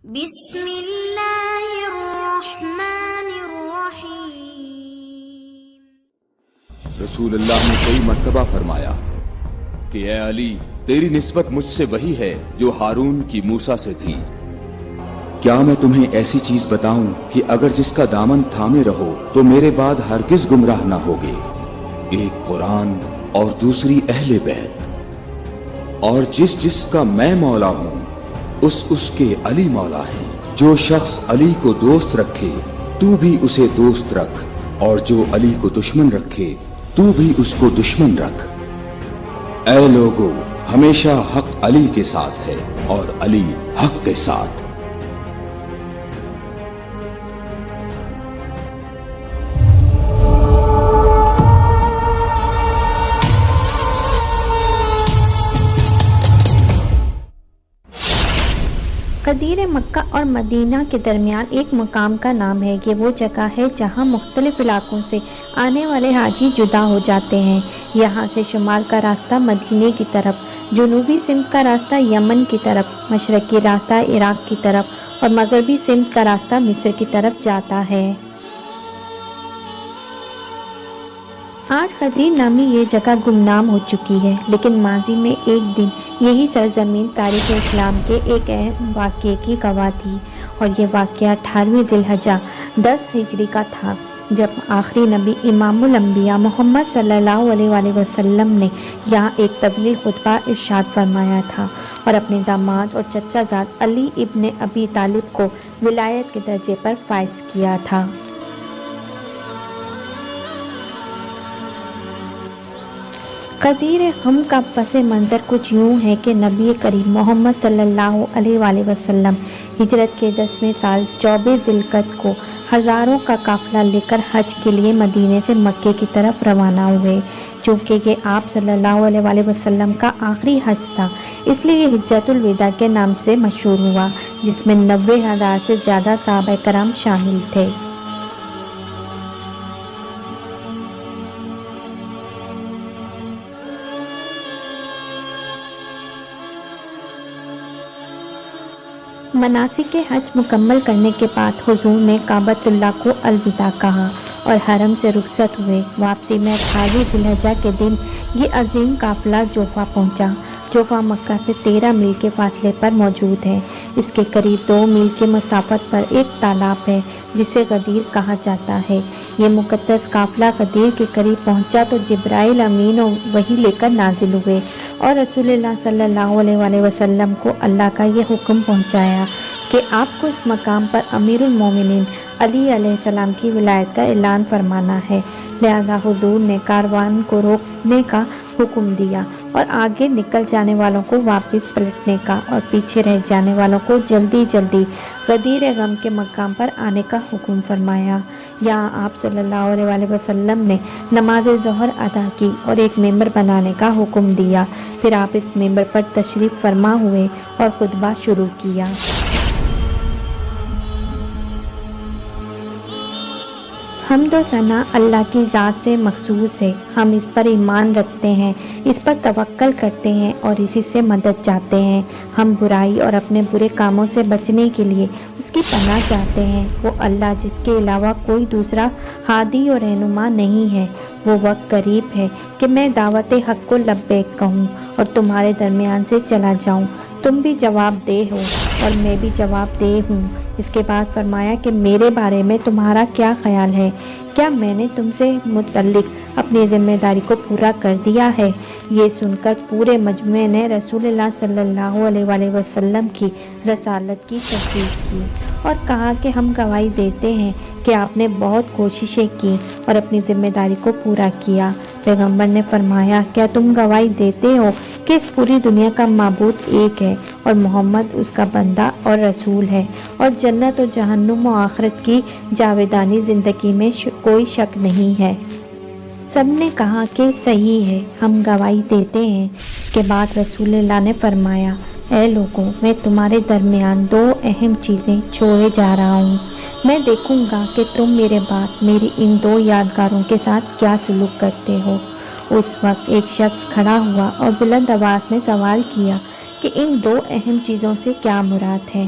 بسم اللہ الرحمن الرحیم۔ رسول اللہ نے کئی مرتبہ فرمایا کہ اے علی، تیری نسبت مجھ سے وہی ہے جو ہارون کی موسیٰ سے تھی۔ کیا میں تمہیں ایسی چیز بتاؤں کہ اگر جس کا دامن تھامے رہو تو میرے بعد ہرگز گمراہ نہ ہوگے؟ ایک قرآن اور دوسری اہل بیت، اور جس کا میں مولا ہوں اس کے علی مولا ہیں۔ جو شخص علی کو دوست رکھے تو بھی اسے دوست رکھ، اور جو علی کو دشمن رکھے تو بھی اس کو دشمن رکھ۔ اے لوگو، ہمیشہ حق علی کے ساتھ ہے اور علی حق کے ساتھ۔ غدیر مکہ اور مدینہ کے درمیان ایک مقام کا نام ہے۔ یہ وہ جگہ ہے جہاں مختلف علاقوں سے آنے والے حاجی جدا ہو جاتے ہیں۔ یہاں سے شمال کا راستہ مدینے کی طرف، جنوبی سمت کا راستہ یمن کی طرف، مشرقی راستہ عراق کی طرف اور مغربی سمت کا راستہ مصر کی طرف جاتا ہے۔ آج غدیر نامی یہ جگہ گمنام ہو چکی ہے، لیکن ماضی میں ایک دن یہی سرزمین تاریخ اسلام کے ایک اہم واقعے کی گواہ تھی، اور یہ واقعہ 18ویں ذی الحجہ 10 ہجری کا تھا، جب آخری نبی امام الانبیاء محمد صلی اللہ علیہ وآلہ وسلم نے یہاں ایک طویل خطبہ ارشاد فرمایا تھا اور اپنے داماد اور چچا زاد علی ابن ابی طالب کو ولایت کے درجے پر فائز کیا تھا۔ غدیر غم کا پس منظر کچھ یوں ہے کہ نبی کریم محمد صلی اللہ علیہ وآلہ وسلم ہجرت کے 10ویں سال 24 ذی القعدہ کو ہزاروں کا قافلہ لے کر حج کے لیے مدینے سے مکے کی طرف روانہ ہوئے۔ چونکہ یہ آپ صلی اللہ علیہ وآلہ وسلم کا آخری حج تھا، اس لیے یہ حجۃ الوداع کے نام سے مشہور ہوا، جس میں 90,000 سے زیادہ صحابہ کرام شامل تھے۔ مناسک حج مکمل کرنے کے بعد حضور نے کعبۃ اللہ کو الوداع کہا اور حرم سے رخصت ہوئے۔ واپسی میں 18 ذی الحجہ کے دن یہ عظیم قافلہ جوفہ پہنچا۔ جوفہ مکہ سے 13 میل کے فاصلے پر موجود ہے۔ اس کے قریب 2 میل کے مسافت پر ایک تالاب ہے جسے غدیر کہا جاتا ہے۔ یہ مقدس قافلہ غدیر کے قریب پہنچا تو جبرائیل امین وحی لے کر نازل ہوئے اور رسول اللہ صلی اللہ علیہ وآلہ وسلم کو اللہ کا یہ حکم پہنچایا کہ آپ کو اس مقام پر امیر المومنین علی علیہ السلام کی ولایت کا اعلان فرمانا ہے۔ لہذا حضور نے کاروان کو روکنے کا حکم دیا اور آگے نکل جانے والوں کو واپس پلٹنے کا اور پیچھے رہ جانے والوں کو جلدی جلدی غدیر غم کے مقام پر آنے کا حکم فرمایا۔ یہاں آپ صلی اللہ علیہ وآلہ وسلم نے نماز ظہر ادا کی اور ایک ممبر بنانے کا حکم دیا۔ پھر آپ اس ممبر پر تشریف فرما ہوئے اور خطبہ شروع کیا۔ حمد و ثنا اللہ کی ذات سے مخصوص ہے۔ ہم اس پر ایمان رکھتے ہیں، اس پر توکل کرتے ہیں اور اسی سے مدد چاہتے ہیں۔ ہم برائی اور اپنے برے کاموں سے بچنے کے لیے اس کی پناہ چاہتے ہیں۔ وہ اللہ جس کے علاوہ کوئی دوسرا ہادی اور رہنما نہیں ہے۔ وہ وقت قریب ہے کہ میں دعوت حق کو لبیک کہوں اور تمہارے درمیان سے چلا جاؤں۔ تم بھی جواب دہ ہو اور میں بھی جواب دہ ہوں۔ اس کے بعد فرمایا کہ میرے بارے میں تمہارا کیا خیال ہے؟ کیا میں نے تم سے متعلق اپنی ذمہ داری کو پورا کر دیا ہے؟ یہ سن کر پورے مجمع نے رسول اللہ صلی اللہ علیہ وآلہ وسلم کی رسالت کی تصدیق کی اور کہا کہ ہم گواہی دیتے ہیں کہ آپ نے بہت کوششیں کی اور اپنی ذمہ داری کو پورا کیا۔ پیغمبر نے فرمایا، کیا تم گواہی دیتے ہو کہ اس پوری دنیا کا معبود ایک ہے اور محمد اس کا بندہ اور رسول ہے، اور جنت و جہنم و آخرت کی جاویدانی زندگی میں کوئی شک نہیں ہے؟ سب نے کہا کہ صحیح ہے، ہم گواہی دیتے ہیں۔ اس کے بعد رسول اللہ نے فرمایا، اے لوگوں، میں تمہارے درمیان 2 اہم چیزیں چھوڑے جا رہا ہوں۔ میں دیکھوں گا کہ تم میرے بعد میری ان 2 یادگاروں کے ساتھ کیا سلوک کرتے ہو۔ اس وقت ایک شخص کھڑا ہوا اور بلند آواز میں سوال کیا کہ ان 2 اہم چیزوں سے کیا مراد ہے؟